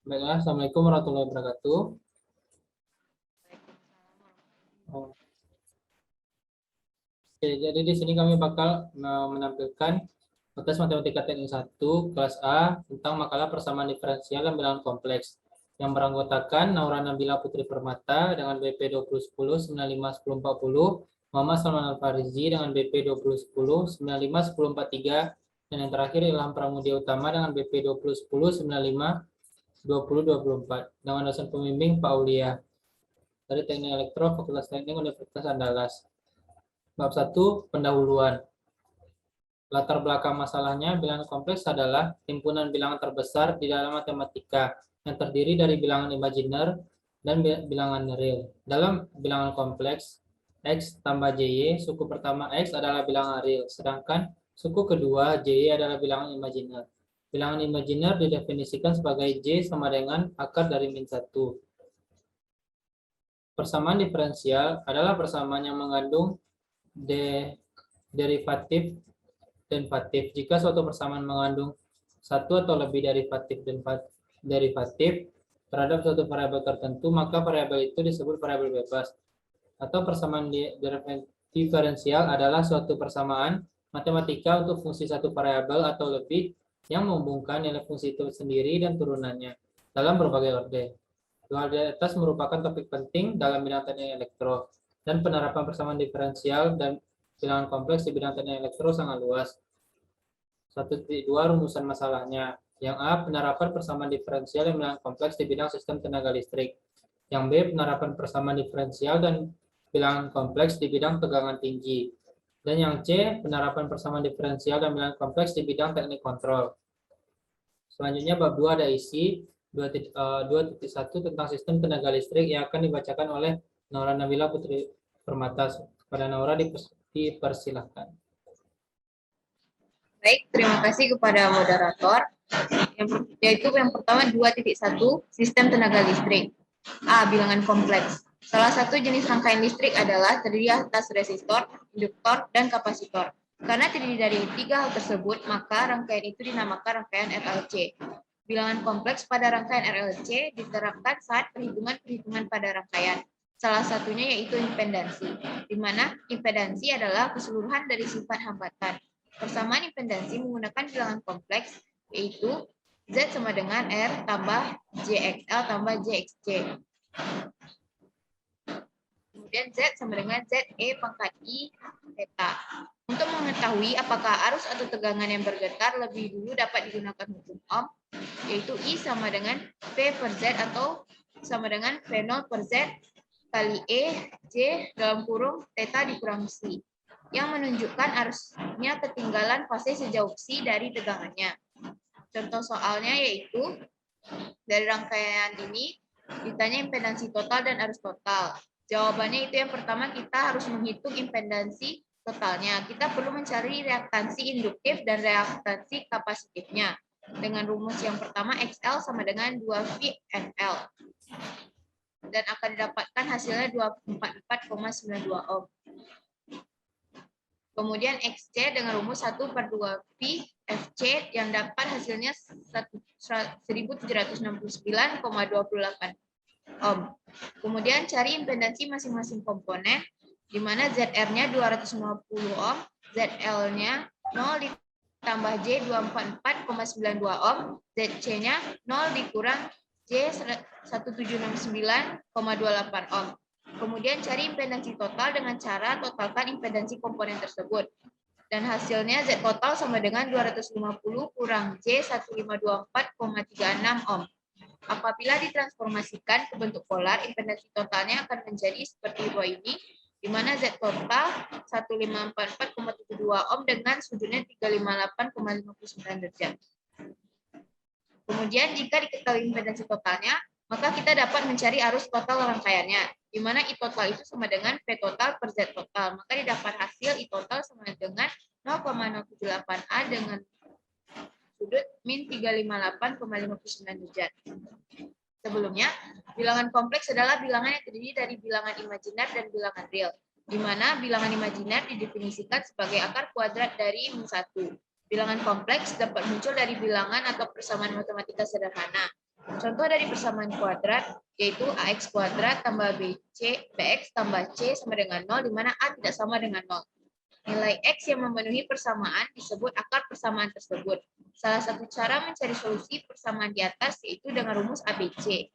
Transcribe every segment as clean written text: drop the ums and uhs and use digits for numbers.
Baiklah, Assalamualaikum warahmatullahi wabarakatuh. Oke, jadi di sini kami bakal menampilkan tes matematika teknik 1 kelas A tentang makalah persamaan diferensial dan bilangan kompleks yang beranggotakan Naura Nabila Putri Permata dengan BP 2010 95 10 40, Muhammad Salman Al-Farizi dengan BP 2010 95 10 43, dan yang terakhir Ilham Pramudia Utama dengan BP 2010 95 20 24 dengan dosen pembimbing Pak Aulia dari Teknik Elektro Fakultas Teknik Universitas Andalas. Bab 1, pendahuluan. Latar belakang masalahnya, bilangan kompleks adalah himpunan bilangan terbesar di dalam matematika yang terdiri dari bilangan imajiner dan bilangan real. Dalam bilangan kompleks, X tambah JY, suku pertama X adalah bilangan real, sedangkan suku kedua JY adalah bilangan imajiner. Bilangan imajiner didefinisikan sebagai J sama dengan akar dari min 1. Persamaan diferensial adalah persamaan yang mengandung derivatif derivatif. Jika suatu persamaan mengandung satu atau lebih derivatif dan derivatif terhadap suatu variabel tertentu, maka variabel itu disebut variabel bebas. Atau persamaan diferensial adalah suatu persamaan matematika untuk fungsi satu variabel atau lebih yang menghubungkan nilai fungsi itu sendiri dan turunannya dalam berbagai orde. Dua hal di atas merupakan topik penting dalam bidang teknik elektro, dan penerapan persamaan diferensial dan bilangan kompleks di bidang teknik elektro sangat luas. 1.2 rumusan masalahnya. Yang A, penerapan persamaan diferensial dan bilangan kompleks di bidang sistem tenaga listrik. Yang B, penerapan persamaan diferensial dan bilangan kompleks di bidang tegangan tinggi. Dan yang C, penerapan persamaan diferensial dan bilangan kompleks di bidang teknik kontrol. Selanjutnya bab 2 ada isi 2.1 tentang sistem tenaga listrik yang akan dibacakan oleh Naura Nabila Putri Permata. Pada Naura dipersilahkan. Baik, terima kasih kepada moderator. Yaitu yang pertama 2.1 sistem tenaga listrik. A. Bilangan kompleks. Salah satu jenis rangkaian listrik adalah terdiri atas resistor, induktor, dan kapasitor. Karena terdiri dari tiga hal tersebut, maka rangkaian itu dinamakan rangkaian RLC. Bilangan kompleks pada rangkaian RLC diterapkan saat perhitungan pada rangkaian. Salah satunya yaitu impedansi, di mana impedansi adalah keseluruhan dari sifat hambatan. Persamaan impedansi menggunakan bilangan kompleks, yaitu Z sama dengan R tambah JXL tambah JXC. Kemudian Z sama dengan ZE pangkat I theta. Untuk mengetahui apakah arus atau tegangan yang bergetar lebih dulu dapat digunakan hukum Ohm, yaitu I sama dengan V per Z atau sama dengan V0 per Z kali E J dalam kurung theta dikurang C, yang menunjukkan arusnya ketinggalan fase sejauh C dari tegangannya. Contoh soalnya yaitu dari rangkaian ini ditanya impedansi total dan arus total. Jawabannya itu yang pertama kita harus menghitung impedansi totalnya. Kita perlu mencari reaktansi induktif dan reaktansi kapasitifnya. Dengan rumus yang pertama XL sama dengan 2VNL. Dan akan didapatkan hasilnya 244,92 ohm. Kemudian XC dengan rumus 1 per 2Pi FC yang dapat hasilnya 1769,28 ohm. Kemudian cari impedansi masing-masing komponen, di mana ZR-nya 250 ohm, ZL-nya 0 ditambah J 244,92 ohm, ZC-nya 0 dikurang J 1769,28 ohm. Kemudian cari impedansi total dengan cara totalkan impedansi komponen tersebut. Dan hasilnya Z total sama dengan 250 kurang J 1524,36 ohm. Apabila ditransformasikan ke bentuk polar, impedansi totalnya akan menjadi seperti bawah ini, di mana Z total 1544,72 ohm dengan sudutnya 358,59 derajat. Kemudian jika diketahui impedansi totalnya, maka kita dapat mencari arus total rangkaiannya, di mana I total itu sama dengan V total per Z total. Maka didapat hasil I total sama dengan 0,078A dengan sudut min 358,59 derajat. Sebelumnya, bilangan kompleks adalah bilangan yang terdiri dari bilangan imajiner dan bilangan real, di mana bilangan imajiner didefinisikan sebagai akar kuadrat dari min 1. Bilangan kompleks dapat muncul dari bilangan atau persamaan matematika sederhana. Contoh dari persamaan kuadrat yaitu AX kuadrat tambah BX tambah C sama dengan 0, di mana A tidak sama dengan 0. Nilai X yang memenuhi persamaan disebut akar persamaan tersebut. Salah satu cara mencari solusi persamaan di atas yaitu dengan rumus ABC.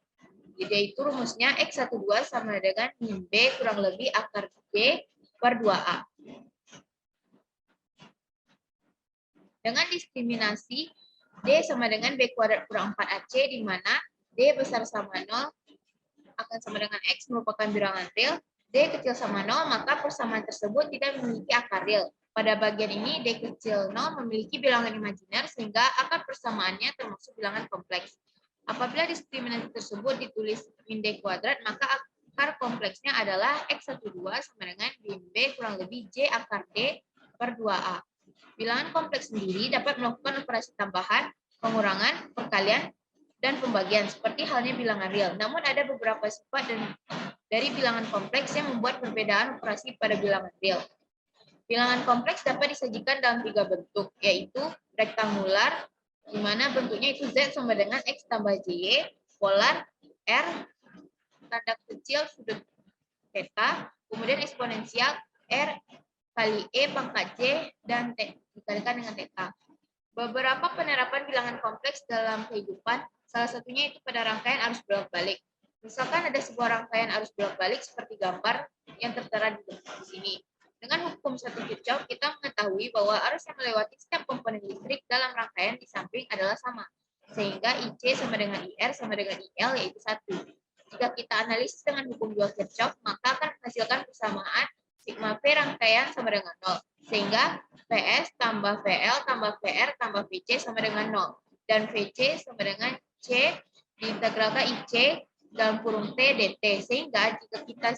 Yaitu rumusnya X12 sama dengan min B kurang lebih akar B per 2A. Dengan diskriminasi D sama dengan B kuadrat kurang 4AC, di mana D besar sama 0 akan sama dengan X merupakan bilangan real, D kecil sama 0, maka persamaan tersebut tidak memiliki akar real. Pada bagian ini, D kecil 0 memiliki bilangan imajiner, sehingga akar persamaannya termasuk bilangan kompleks. Apabila diskriminasi tersebut ditulis min D kuadrat, maka akar kompleksnya adalah X12 sama dengan min B kurang lebih J akar D per 2A. Bilangan kompleks sendiri dapat melakukan operasi tambahan, pengurangan, perkalian, dan pembagian seperti halnya bilangan real. Namun ada beberapa sifat dari bilangan kompleks yang membuat perbedaan operasi pada bilangan real. Bilangan kompleks dapat disajikan dalam 3 bentuk, yaitu rektangular, di mana bentuknya itu Z sama dengan X tambah JY, polar, R, tanda kecil sudut theta, kemudian eksponensial R kali E pangkat J dan T dikalikan dengan theta. Beberapa penerapan bilangan kompleks dalam kehidupan, salah satunya itu pada rangkaian arus bolak-balik. Misalkan ada sebuah rangkaian arus bolak-balik seperti gambar yang tertera di sini. Dengan hukum satu Kirchhoff, kita mengetahui bahwa arus yang melewati setiap komponen listrik dalam rangkaian di samping adalah sama. Sehingga IC sama dengan IR sama dengan IL yaitu 1. Jika kita analisis dengan hukum 2 Kirchhoff, maka akan menghasilkan persamaan sigma P rangkaian sama dengan 0. Sehingga PS tambah VL tambah VR tambah VC sama dengan 0. Dan VC sama dengan C diintegralkan IC dalam kurung T dt. Sehingga jika kita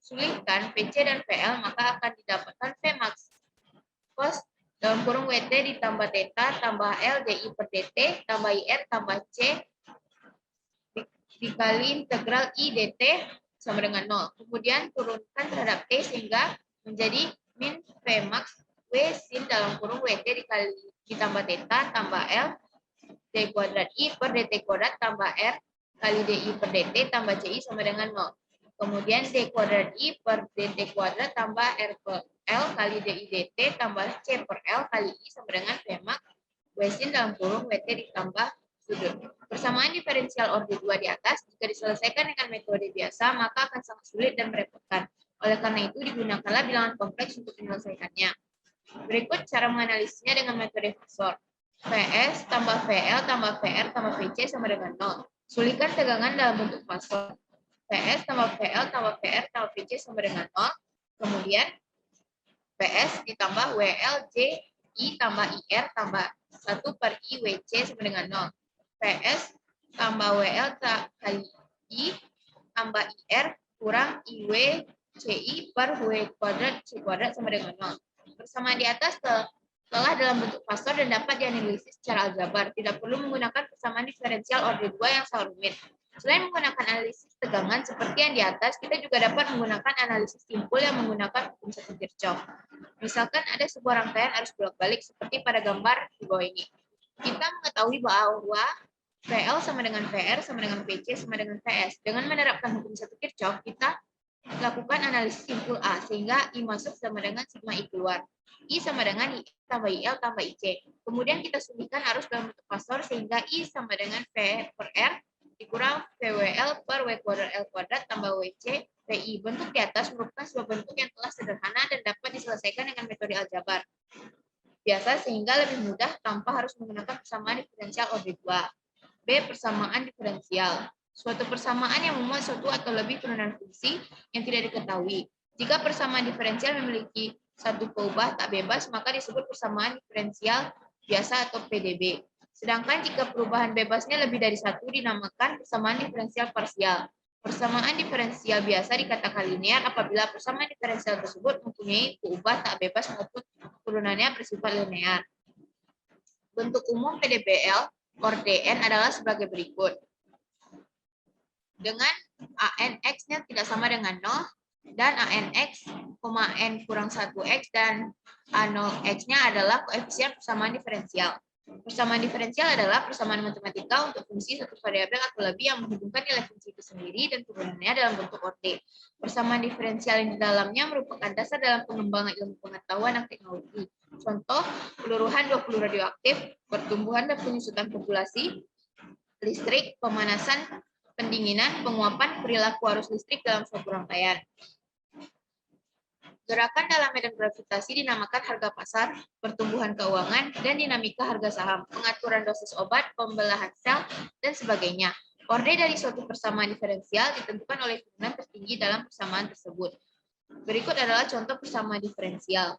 sulitkan VC dan VL, maka akan didapatkan Vmax cos dalam kurung WT ditambah theta tambah L DI per dt tambah IR tambah C dikali integral I dt sama dengan 0. Kemudian turunkan terhadap T sehingga menjadi min Vmax W sin dalam kurung WT dikali ditambah theta tambah L D kuadrat I per dt kuadrat tambah R kali DI per dt tambah CI sama dengan 0. Kemudian D kuadrat I per dt kuadrat tambah R per L kali DI dt tambah C per L kali I sama dengan Vmax W sin dalam kurung WT ditambah sudut. Persamaan diferensial orde 2 di atas, jika diselesaikan dengan metode biasa, maka akan sangat sulit dan merepotkan. Oleh karena itu, digunakanlah bilangan kompleks untuk menyelesaikannya. Berikut cara menganalisisnya dengan metode fasor. PS tambah VL tambah VR tambah VC sama dengan 0. Sulitkan tegangan dalam bentuk fasor. PS tambah VL tambah VR tambah VC sama dengan 0. Kemudian PS ditambah WL J I tambah IR tambah 1 per I WC sama dengan 0. PS tambah WL kali I tambah IR kurang IW CI per W kuadrat C kuadrat sama dengan 0. Persamaan di atas telah dalam bentuk fasor dan dapat dianalisis secara aljabar. Tidak perlu menggunakan persamaan diferensial orde 2 yang sangat rumit. Selain menggunakan analisis tegangan seperti yang di atas, kita juga dapat menggunakan analisis simpul yang menggunakan hukum satu Kirchhoff. Misalkan ada sebuah rangkaian arus bolak-balik seperti pada gambar di bawah ini. Kita mengetahui bahwa VL sama dengan VR sama dengan PC sama dengan VS. Dengan menerapkan hukum satu Kirchhoff, kita lakukan analisis simpul A, sehingga I masuk sama dengan sigma I keluar. I sama dengan I tambah IL tambah IC. Kemudian kita sumihkan arus dalam bentuk fasor, sehingga I sama dengan V per R dikurang VWL per W kuadrat L kuadrat tambah WC PI. Bentuk di atas merupakan sebuah bentuk yang telah sederhana dan dapat diselesaikan dengan metode aljabar biasa, sehingga lebih mudah tanpa harus menggunakan persamaan diferensial orde 2. B. Persamaan diferensial. Suatu persamaan yang memuat suatu atau lebih turunan fungsi yang tidak diketahui. Jika persamaan diferensial memiliki satu peubah tak bebas, maka disebut persamaan diferensial biasa atau PDB. Sedangkan jika perubahan bebasnya lebih dari satu, dinamakan persamaan diferensial parsial. Persamaan diferensial biasa dikatakan linear apabila persamaan diferensial tersebut mempunyai peubah tak bebas maupun turunannya bersifat linear. Bentuk umum PDBL orde N adalah sebagai berikut. Dengan ANX-nya tidak sama dengan 0, dan ANX, N kurang 1X, dan A0X-nya adalah koefisien persamaan diferensial. Persamaan diferensial adalah persamaan matematika untuk fungsi satu variabel atau lebih yang menghubungkan nilai fungsi itu sendiri dan turunannya dalam bentuk orde. Persamaan diferensial yang di dalamnya merupakan dasar dalam pengembangan ilmu pengetahuan dan teknologi. Contoh, peluruhan 20 radioaktif, pertumbuhan dan penyusutan populasi, listrik, pemanasan, pendinginan, penguapan, perilaku arus listrik dalam suatu rangkaian. Gerakan dalam medan gravitasi dinamakan harga pasar, pertumbuhan keuangan, dan dinamika harga saham, pengaturan dosis obat, pembelahan sel, dan sebagainya. Orde dari suatu persamaan diferensial ditentukan oleh turunan tertinggi dalam persamaan tersebut. Berikut adalah contoh persamaan diferensial,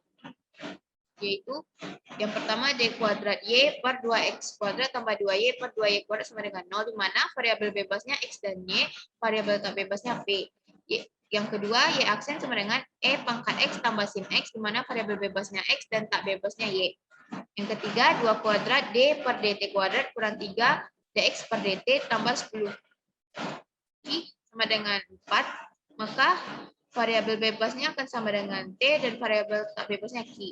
yaitu yang pertama D kuadrat Y per 2X kuadrat tambah 2Y per 2Y kuadrat sama dengan 0, di mana variabel bebasnya X dan Y, variabel tak bebasnya P. Yang kedua, Y aksen sama dengan E pangkat X tambah sin X, di mana variabel bebasnya X dan tak bebasnya Y. Yang ketiga, 2 kuadrat D per DT kuadrat kurang 3 DX per DT tambah 10 I sama dengan 4, maka variabel bebasnya akan sama dengan T dan variabel tak bebasnya Q.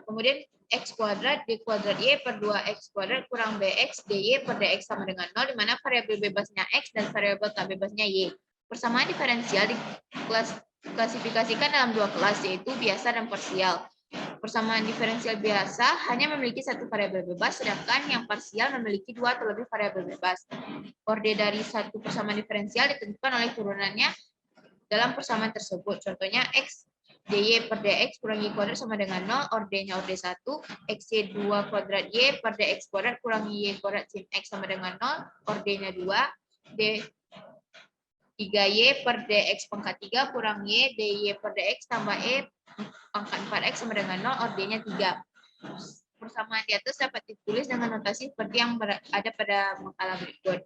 Kemudian X kuadrat D kuadrat Y per 2X kuadrat kurang BX DY per DX sama dengan 0, di mana variabel bebasnya X dan variabel tak bebasnya Y. Persamaan diferensial diklasifikasikan dalam dua kelas, yaitu biasa dan parsial. Persamaan diferensial biasa hanya memiliki satu variabel bebas, sedangkan yang parsial memiliki dua atau lebih variabel bebas. Orde dari satu persamaan diferensial ditentukan oleh turunannya dalam persamaan tersebut. Contohnya X dy per dx kurang y kuadrat sama dengan 0, ordenya orde 1, xy 2 kuadrat y per dx kuadrat kurang y kuadrat sin x sama dengan 0, ordenya 2, d 3y per dx pangkat 3 kurang y dy per dx tambah e pangkat 4x sama dengan 0, ordenya 3. Persamaan di atas dapat ditulis dengan notasi seperti yang ada pada makalah berikut.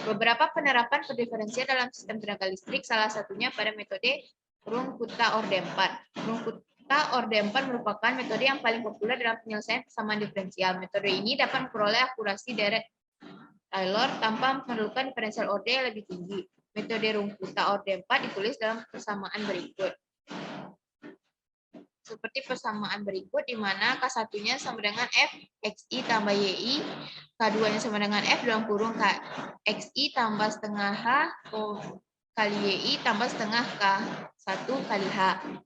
Beberapa penerapan pendiferensian dalam sistem tenaga listrik, salah satunya pada metode Runge-Kutta orde 4. Runge-Kutta orde 4 merupakan metode yang paling populer dalam penyelesaian persamaan diferensial. Metode ini dapat memperoleh akurasi deret Taylor tanpa memerlukan diferensial orde yang lebih tinggi. Metode Runge-Kutta orde 4 ditulis dalam persamaan berikut. Seperti persamaan berikut, di mana K1-nya sama dengan F XI tambah YI, K2-nya sama dengan F dalam kurung XI tambah setengah H kali YI tambah setengah K1 kali H.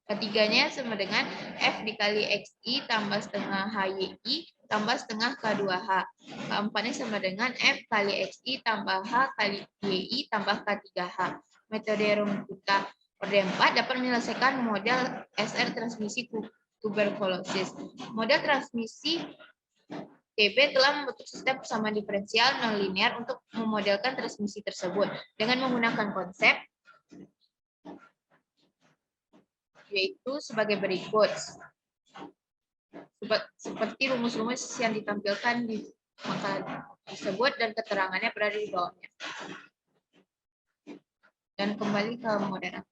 Ketiganya sama dengan F dikali XI tambah setengah HYI tambah setengah K2H. Keempatnya sama dengan F kali XI tambah H kali YI tambah K3H. Metode Runge-Kutta orde 4 dapat menyelesaikan model SR transmisi tuberkulosis. Model transmisi TB telah membentuk sistem persamaan diferensial non-linear untuk memodelkan transmisi tersebut dengan menggunakan konsep yaitu sebagai berikut. Seperti rumus-rumus yang ditampilkan di makalah tersebut dan keterangannya berada di bawahnya. Dan kembali ke moderator.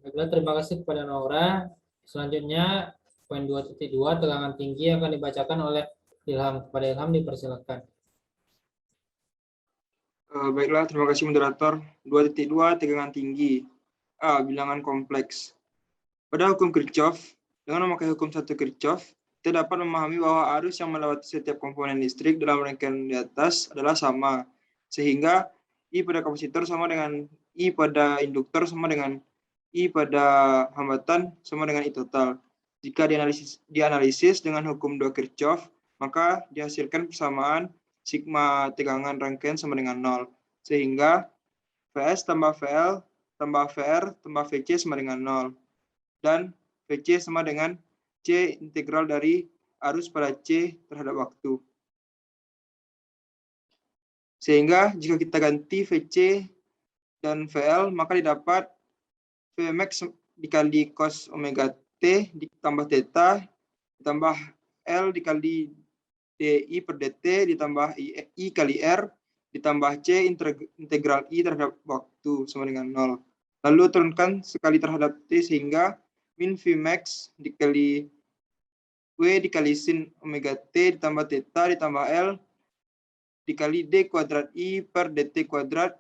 Baiklah, terima kasih kepada Nora. Selanjutnya, poin 2.2, tegangan tinggi akan dibacakan oleh Ilham. Kepada Ilham dipersilakan. Baiklah, terima kasih moderator. 2.2, tegangan tinggi. A. Bilangan kompleks. Pada hukum Kirchhoff, dengan memakai hukum 1 Kirchhoff, kita dapat memahami bahwa arus yang melewati setiap komponen listrik dalam rangkaian di atas adalah sama. Sehingga I pada kapasitor sama dengan I pada induktor sama dengan I pada hambatan sama dengan I total. Jika dianalisis dengan hukum 2 Kirchhoff, maka dihasilkan persamaan sigma tegangan rangkaian sama dengan 0. Sehingga Vs tambah Vl tambah Vr tambah Vc sama dengan 0. Dan Vc sama dengan C integral dari arus pada C terhadap waktu. Sehingga jika kita ganti Vc dan Vl, maka didapat Vmax dikali cos omega T ditambah theta ditambah L dikali dI per dt ditambah I kali R ditambah C integral I terhadap waktu sama dengan 0. Lalu turunkan sekali terhadap T sehingga min Vmax dikali W dikali sin omega T ditambah theta ditambah L dikali D kuadrat I per dt kuadrat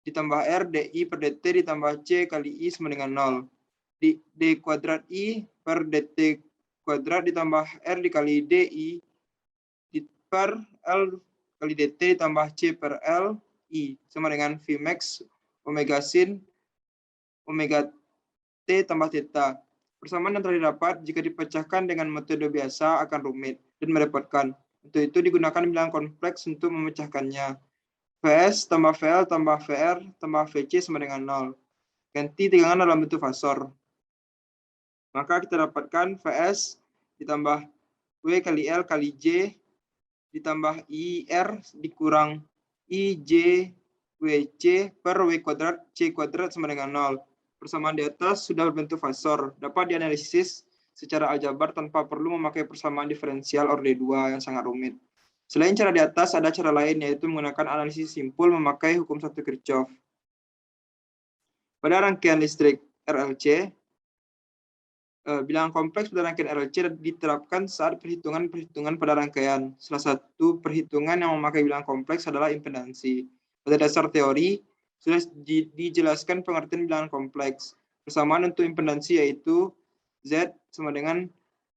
ditambah R DI per dt ditambah C kali I sama dengan 0. D kuadrat I per dt kuadrat ditambah R dikali DI per L kali dt ditambah C per L I sama dengan Vmax omega sin omega T tambah theta. Persamaan yang telah didapat jika dipecahkan dengan metode biasa akan rumit dan merepotkan. Untuk itu digunakan bilangan kompleks untuk memecahkannya. Vs tambah VL tambah VR tambah VC sama dengan 0. Ganti tegangan dalam bentuk fasor. Maka kita dapatkan Vs ditambah W kali L kali J ditambah IR dikurang IJ WC per W kuadrat C kuadrat sama dengan 0. Persamaan di atas sudah berbentuk fasor. Dapat dianalisis secara aljabar tanpa perlu memakai persamaan diferensial orde 2 yang sangat rumit. Selain cara di atas, ada cara lain, yaitu menggunakan analisis simpul memakai hukum 1 Kirchhoff. Pada rangkaian listrik RLC, bilangan kompleks pada rangkaian RLC diterapkan saat perhitungan-perhitungan pada rangkaian. Salah satu perhitungan yang memakai bilangan kompleks adalah impedansi. Pada dasar teori, sudah dijelaskan pengertian bilangan kompleks. Persamaan untuk impedansi yaitu Z sama dengan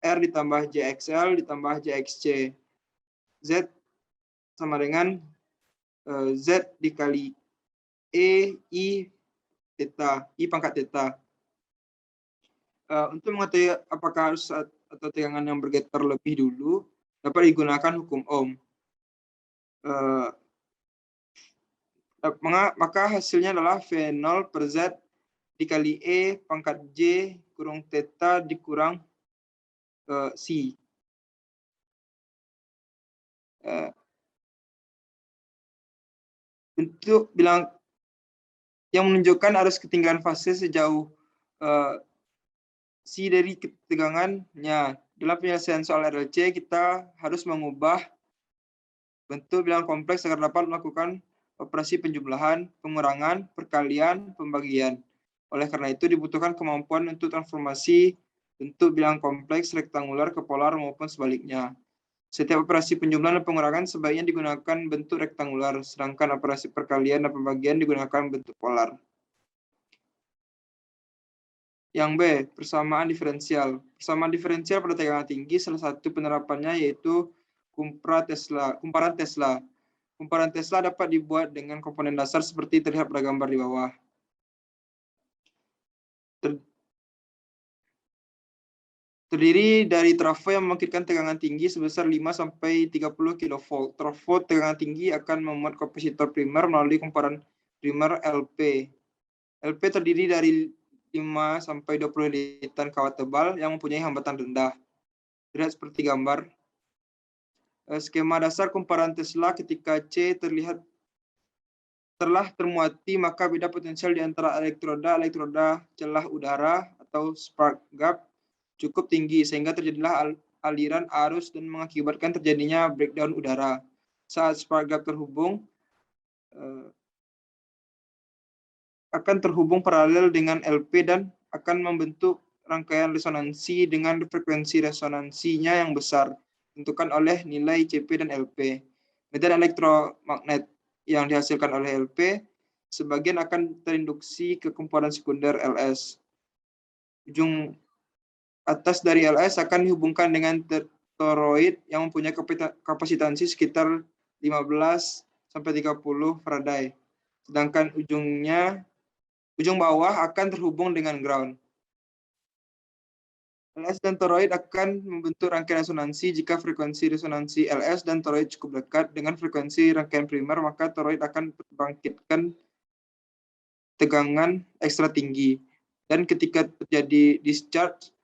R ditambah JXL ditambah JXC. Z sama dengan Z dikali E I theta, I pangkat theta. Untuk mengetahui apakah arus atau tegangan yang bergetar lebih dulu, dapat digunakan hukum Ohm. Maka hasilnya adalah V0 per Z dikali E pangkat J kurung theta dikurang C. Untuk bilang yang menunjukkan arus ketinggalan fase sejauh C dari ketegangannya. Dalam penyelesaian soal RLC, kita harus mengubah bentuk bilangan kompleks agar dapat melakukan operasi penjumlahan, pengurangan, perkalian, pembagian. Oleh karena itu, dibutuhkan kemampuan untuk transformasi bentuk bilangan kompleks rektangular ke polar maupun sebaliknya. Setiap operasi penjumlahan dan pengurangan sebaiknya digunakan bentuk rektangular, sedangkan operasi perkalian dan pembagian digunakan bentuk polar. Yang B, persamaan diferensial. Persamaan diferensial pada tegangan tinggi, salah satu penerapannya yaitu kumparan Tesla. Kumparan Tesla dapat dibuat dengan komponen dasar seperti terlihat pada gambar di bawah. Terdiri dari trafo yang membangkitkan tegangan tinggi sebesar 5-30 kV. Trafo tegangan tinggi akan memuat kapasitor primer melalui kumparan primer LP. LP terdiri dari 5-20 litian kawat tebal yang mempunyai hambatan rendah. Lihat seperti gambar. Skema dasar kumparan Tesla ketika C telah termuati, maka beda potensial di antara elektroda celah udara atau spark gap cukup tinggi sehingga terjadilah aliran arus dan mengakibatkan terjadinya breakdown udara. Saat spark gap terhubung akan terhubung paralel dengan LP dan akan membentuk rangkaian resonansi dengan frekuensi resonansinya yang besar, ditentukan oleh nilai CP dan LP. Medan elektromagnet yang dihasilkan oleh LP sebagian akan terinduksi ke kumparan sekunder LS. Ujung atas dari LS akan dihubungkan dengan toroid yang mempunyai kapasitansi sekitar 15-30 Faraday. Sedangkan ujung bawah akan terhubung dengan ground. LS dan toroid akan membentuk rangkaian resonansi jika frekuensi resonansi LS dan toroid cukup dekat dengan frekuensi rangkaian primer, maka toroid akan membangkitkan tegangan ekstra tinggi. Dan ketika terjadi discharge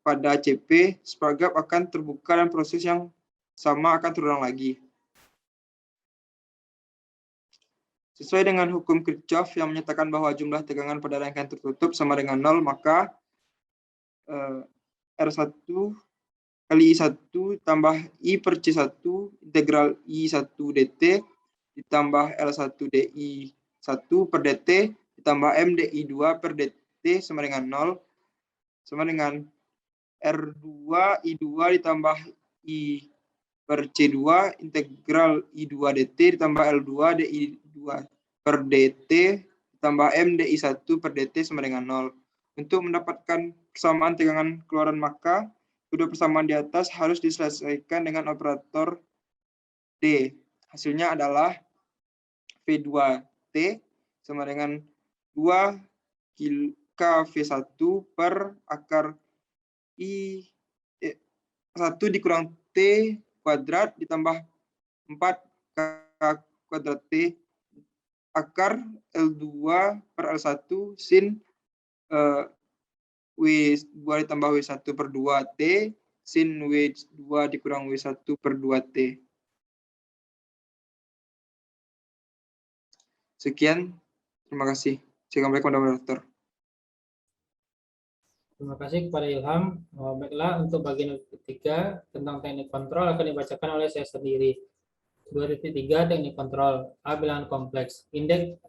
pada CP, spark gap akan terbuka dan proses yang sama akan terulang lagi. Sesuai dengan hukum Kirchhoff yang menyatakan bahwa jumlah tegangan pada rangkaian tertutup sama dengan 0, maka R1 kali I1 tambah I per C1 integral I1 dt ditambah L1 DI1 per dt ditambah M DI2 per dt sama dengan 0 sama dengan R2 I2 ditambah I per C2 integral I2 dt ditambah L2 DI2 per dt ditambah M DI1 per dt sama dengan 0. Untuk mendapatkan persamaan tegangan keluaran, maka kedua persamaan di atas harus diselesaikan dengan operator D. Hasilnya adalah V2T sama dengan 2 kV1 per akar I 1 dikurang T kuadrat ditambah 4 K kuadrat T akar L2 per L1 sin W2 ditambah W1 per 2T sin W2 dikurang W1 per 2T. Sekian, terima kasih. Assalamualaikum warahmatullahi wabarakatuh. Terima kasih kepada Ilham. Baiklah, untuk bagian ketiga tentang teknik kontrol akan dibacakan oleh saya sendiri. 2.3 teknik kontrol. A, bilangan kompleks. Indeks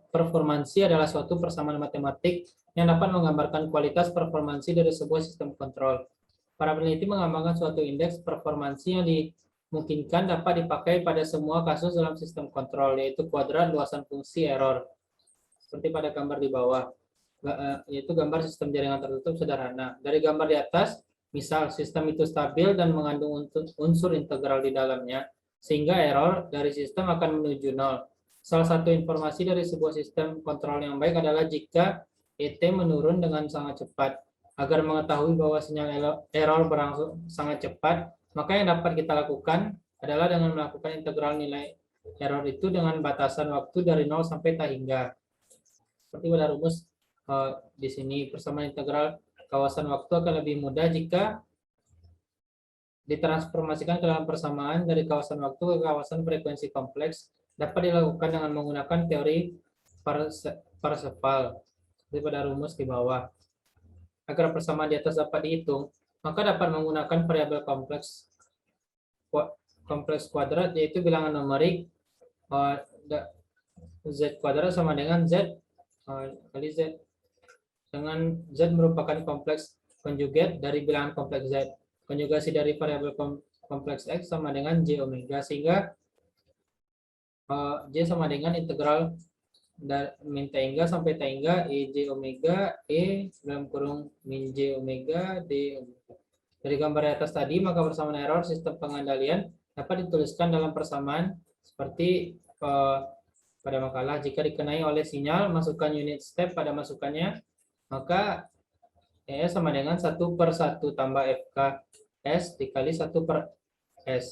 performansi adalah suatu persamaan matematik yang dapat menggambarkan kualitas performansi dari sebuah sistem kontrol. Para peneliti mengembangkan suatu indeks performansi yang dimungkinkan dapat dipakai pada semua kasus dalam sistem kontrol, yaitu kuadrat luasan fungsi error. Seperti pada gambar di bawah, yaitu gambar sistem jaringan tertutup sederhana. Dari gambar di atas, misal sistem itu stabil dan mengandung unsur integral di dalamnya, sehingga error dari sistem akan menuju nol. Salah satu informasi dari sebuah sistem kontrol yang baik adalah jika ET menurun dengan sangat cepat. Agar mengetahui bahwa sinyal error berangsur sangat cepat, maka yang dapat kita lakukan adalah dengan melakukan integral nilai error itu dengan batasan waktu dari 0 sampai tak hingga. Seperti pada rumus di sini, persamaan integral kawasan waktu akan lebih mudah jika ditransformasikan ke dalam persamaan dari kawasan waktu ke kawasan frekuensi kompleks. Dapat dilakukan dengan menggunakan teori Parseval seperti pada rumus di bawah. Agar persamaan di atas dapat dihitung, maka dapat menggunakan variabel kompleks kuadrat, yaitu bilangan numerik Z kuadrat sama dengan Z kali Z, dengan Z merupakan kompleks konjugat dari bilangan kompleks Z. Konjugasi dari variabel kompleks X sama dengan J omega, sehingga J sama dengan integral dari min T hingga sampai T hingga E J omega E dalam kurung min J omega D omega. Dari gambar di atas tadi, maka persamaan error sistem pengendalian dapat dituliskan dalam persamaan seperti pada makalah. Jika dikenai oleh sinyal, masukkan unit step pada masukannya, maka E sama dengan 1/1 tambah FK S dikali 1/S.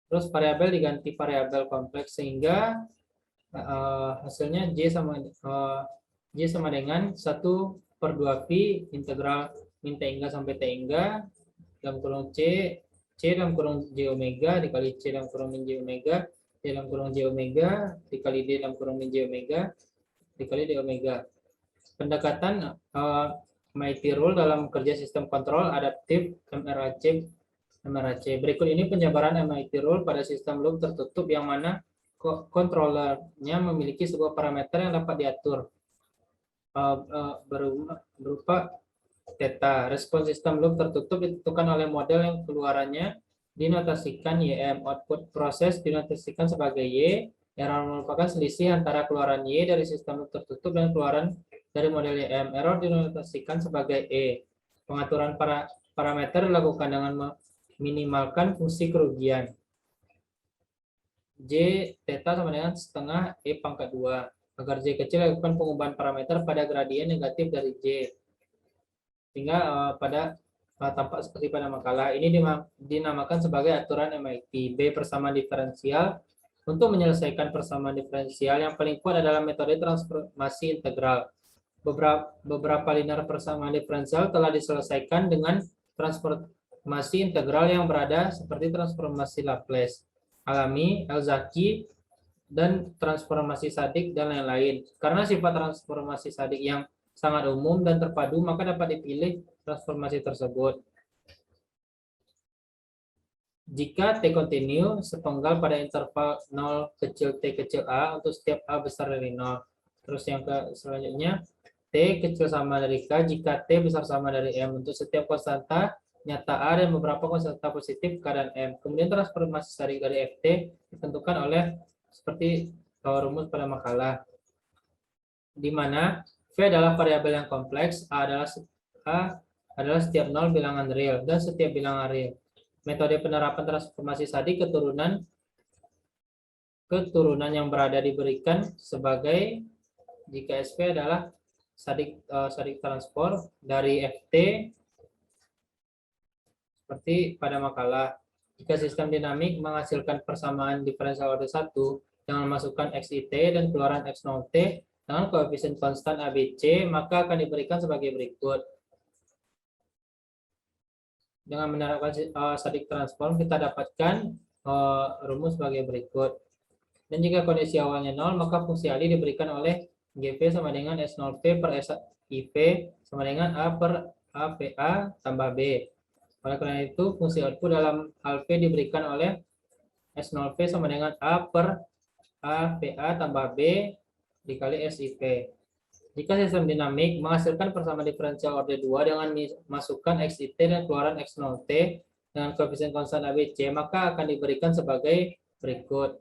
Terus variabel diganti variabel kompleks, sehingga hasilnya J sama dengan 1/2V integral min T hingga sampai T hingga dalam kurung C dalam kurung J omega dikali C dalam kurung min J omega D dalam kurung J omega dikali D dalam kurung min J omega dikali D omega. Pendekatan MIT rule dalam kerja sistem kontrol adaptif MRAC. Berikut ini penjabaran MIT rule pada sistem loop tertutup yang mana kontrolernya memiliki sebuah parameter yang dapat diatur berupa theta. Respon sistem loop tertutup ditentukan oleh model yang keluarannya dinotasikan YM. Output proses dinotasikan sebagai Y. Error merupakan selisih antara keluaran Y dari sistem loop tertutup dan keluaran dari model YM. Error dinotasikan sebagai E. Pengaturan parameter dilakukan dengan meminimalkan fungsi kerugian. J theta sama dengan setengah E pangkat 2. Agar J kecil, lakukan pengubahan parameter pada gradien negatif dari J. Sehingga tampak seperti pada makalah. Ini dinamakan sebagai aturan MIT. B, persamaan diferensial. Untuk menyelesaikan persamaan diferensial, yang paling kuat adalah metode transformasi integral. Beberapa linear persamaan diferensial telah diselesaikan dengan transformasi integral yang berada seperti transformasi Laplace, alami, Elzaki, dan transformasi Sadik, dan lain-lain. Karena sifat transformasi Sadik yang sangat umum dan terpadu, maka dapat dipilih transformasi tersebut. Jika T kontinu sepenggal pada interval 0 kecil T kecil A untuk setiap A besar dari 0. Terus yang selanjutnya, T kecil sama dari K jika T besar sama dari M untuk setiap konstanta nyata A dan beberapa konstanta positif K dan M. Kemudian transformasi Sadik dari FT ditentukan oleh seperti rumus pada makalah, di mana V adalah variabel yang kompleks, A adalah setiap nol bilangan real dan setiap bilangan real. Metode penerapan transformasi Sadik keturunan yang berada diberikan sebagai jika SP adalah Sadik transform dari FT seperti pada makalah. Jika sistem dinamik menghasilkan persamaan diferensial order 1 dengan memasukkan XIT dan keluaran X0T dengan koefisien konstan ABC, maka akan diberikan sebagai berikut. Dengan menerapkan Sadik transform, kita dapatkan rumus sebagai berikut. Dan jika kondisi awalnya 0, maka fungsi alih diberikan oleh GV sama dengan S0V per SIV sama dengan A per AVA tambah B. Oleh karena itu, fungsi output dalam hal V diberikan oleh S0V sama dengan A per AVA tambah B dikali SIV. Jika sistem dinamik menghasilkan persamaan diferensial order 2 dengan masukkan XIT dan keluaran X0T dengan koefisien konstan ABC, maka akan diberikan sebagai berikut.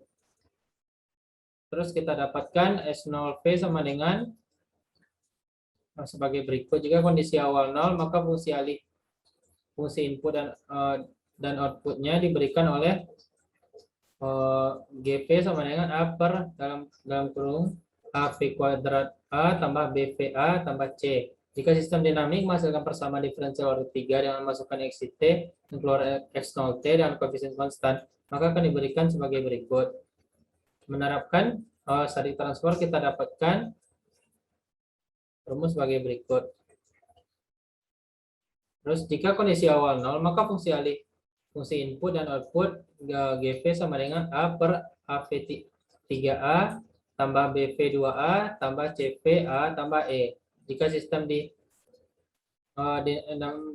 Terus kita dapatkan S0V sama dengan sebagai berikut. Jika kondisi awal 0, maka fungsi input dan outputnya diberikan oleh GV sama dengan A per dalam kurung AV kuadrat A tambah BVA tambah C. Jika sistem dinamik menghasilkan persamaan diferensial order 3 dengan masukkan XIT dan keluar X0T dengan koefisien konstan, maka akan diberikan sebagai berikut. Menerapkan Sadik transform, kita dapatkan rumus sebagai berikut. Terus jika kondisi awal 0, maka fungsi input dan output GV sama dengan A per AV3A tambah BV2A tambah CVA tambah E. Jika sistem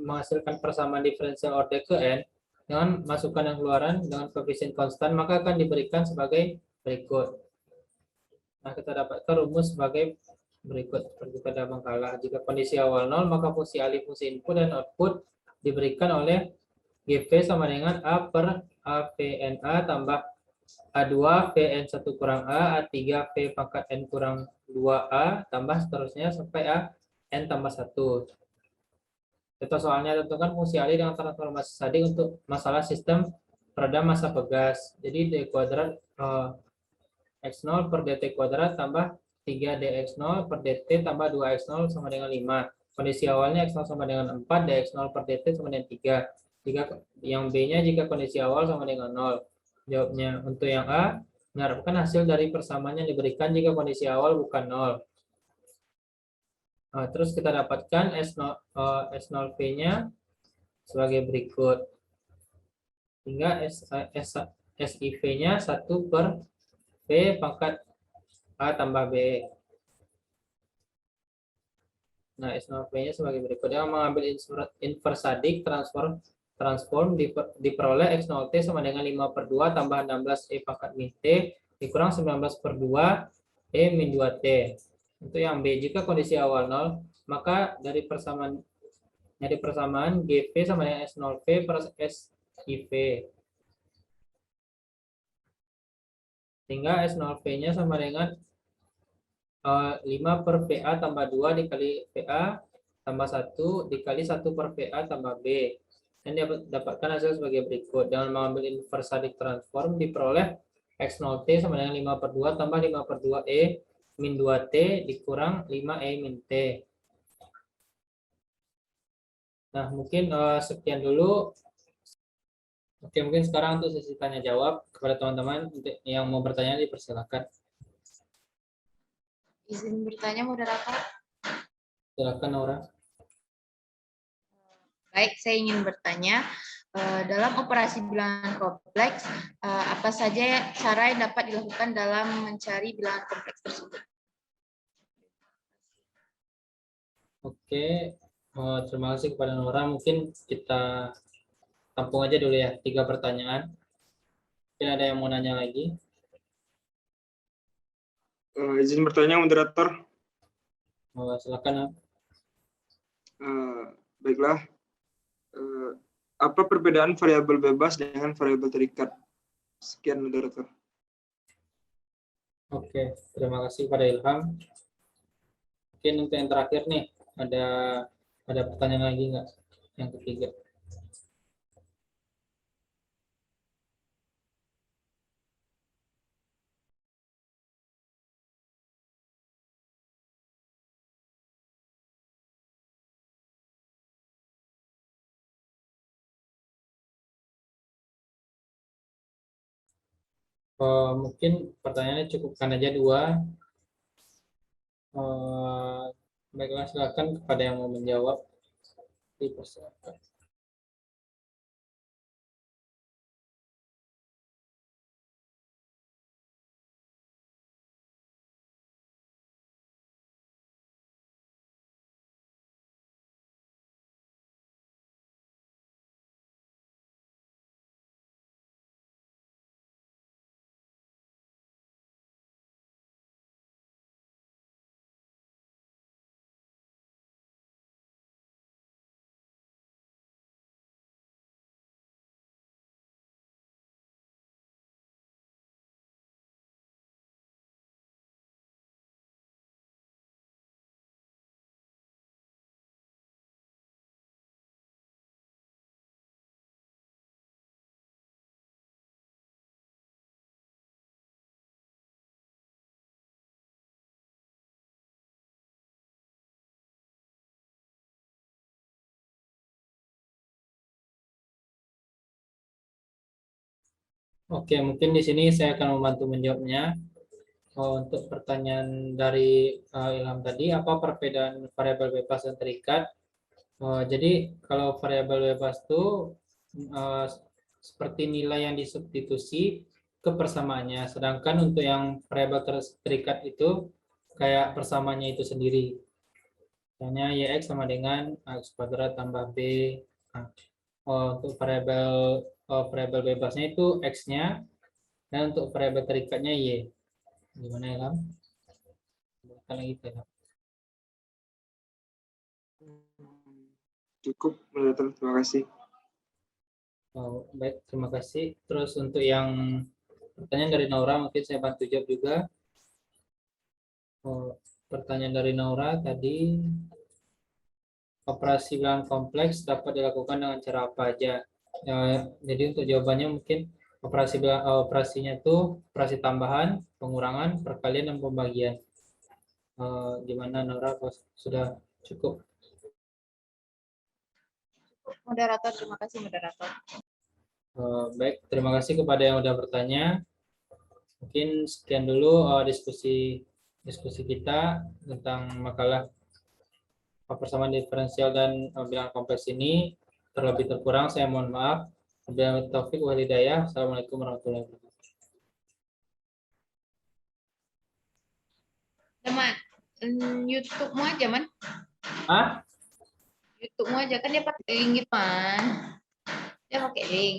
menghasilkan persamaan diferensial order ke N dengan masukkan dan keluaran dengan koefisien konstan, maka akan diberikan sebagai berikut. Nah, kita dapatkan rumus sebagai berikut seperti pada makalah. Jika kondisi awal 0, maka fungsi alih fungsi input dan output diberikan oleh GV sama dengan A per AVNA tambah A2 VN1 kurang A, A3 V pangkat N kurang 2A, tambah seterusnya sampai A N tambah 1. Contoh soalnya tentukan fungsi alih dengan transformasi Sadik untuk masalah sistem peredam massa pegas. Jadi D kuadrat X0 per DT kuadrat tambah 3DX0 per DT tambah 2X0 sama dengan 5. Kondisi awalnya X0 sama dengan 4, DX0 per DT sama dengan 3. Jika yang B-nya jika kondisi awal sama dengan 0. Jawabnya untuk yang A, mengharapkan hasil dari persamaan yang diberikan jika kondisi awal bukan 0. Nah, terus kita dapatkan S0V-nya sebagai berikut. Hingga SIV-nya 1 per V pangkat A tambah B. Nah, S0V-nya sebagai berikut. Yang mengambil inverse Sadik transform diperoleh X0T sama dengan 5 per 2 tambah 16 E pangkat min T dikurang 19 per 2 E min 2T. Untuk yang B, jika kondisi awal 0, maka dari persamaan GV sama dengan S0V per SIV. Sehingga S0V-nya sama dengan 5 per VA tambah 2 dikali VA tambah 1 dikali 1 per VA tambah B. Dan dapatkan hasil sebagai berikut. Dengan mengambil inverse Sadik transform diperoleh X0T sama dengan 5 per 2 tambah 5 per 2 E min 2T dikurang 5 E min T. Nah, mungkin sekian dulu. Oke, mungkin sekarang untuk sesi tanya jawab kepada teman-teman yang mau bertanya dipersilakan. Izin bertanya, moderator. Silakan, Nora. Baik, saya ingin bertanya, dalam operasi bilangan kompleks, apa saja cara yang dapat dilakukan dalam mencari bilangan kompleks tersebut? Oke, terima kasih kepada Nora. Mungkin kita tampung aja dulu ya, 3 pertanyaan. Mungkin ada yang mau nanya lagi? Izin bertanya, moderator. Silakan. Baiklah. Apa perbedaan variabel bebas dengan variabel terikat? Sekian, moderator. Oke, terima kasih pada Ilham. Oke, mungkin untuk yang terakhir nih, ada pertanyaan lagi nggak? Yang ketiga. Mungkin pertanyaannya cukupkan aja 2. Baiklah, silakan kepada yang mau menjawab. Dipersilakan. Oke, mungkin di sini saya akan membantu menjawabnya. Untuk pertanyaan dari Ilham tadi, apa perbedaan variabel bebas dan terikat? Jadi kalau variabel bebas itu eh, seperti nilai yang disubstitusi ke persamaannya, sedangkan untuk yang variabel terikat itu kayak persamaannya itu sendiri. Misalnya YX sama dengan X kuadrat tambah B. Nah, untuk variabel bebasnya itu X-nya, dan untuk variabel terikatnya Y. Gimana ya, Lam? Bukan lagi ya. Cukup, moderator. Terima kasih. Baik, terima kasih. Terus untuk yang pertanyaan dari Naura, mungkin saya bantu jawab juga. Pertanyaan dari Naura tadi, operasi bilangan kompleks dapat dilakukan dengan cara apa aja? Jadi untuk jawabannya mungkin operasinya itu operasi tambahan, pengurangan, perkalian, dan pembagian. Gimana Naura? Sudah cukup? Moderator, terima kasih moderator. Baik, terima kasih kepada yang sudah bertanya. Mungkin sekian dulu diskusi kita tentang makalah persamaan diferensial dan bilangan kompleks ini. Terlebih terkurang saya mohon maaf. Wabillahi taufiq wal hidayah. Assalamualaikum warahmatullahi wabarakatuh. Teman, YouTube-mu aja, Man. YouTube-mu aja, kan dia pakai link gitu, Man. Dia pakai link.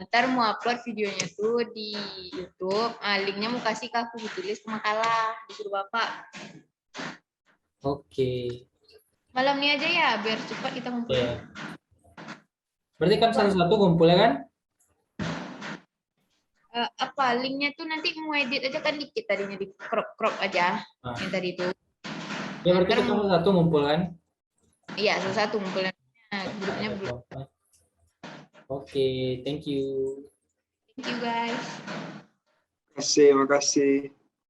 Ntar mau upload videonya tuh di YouTube. Linknya mau kasih ke aku, ditulis ke makalah, disuruh Bapak. Oke. Malam ini aja ya, biar cepat kita ngumpul. Ya. Berarti kan satu-satu kumpul ya kan? Apa linknya tuh nanti mau edit aja kan dikit tadinya, di crop aja yang tadi itu. Ya berarti kita satu-satu ngumpul kan? Iya, satu-satu ngumpulnya. Grupnya belum. Oke, thank you. Thank you guys. Terima kasih.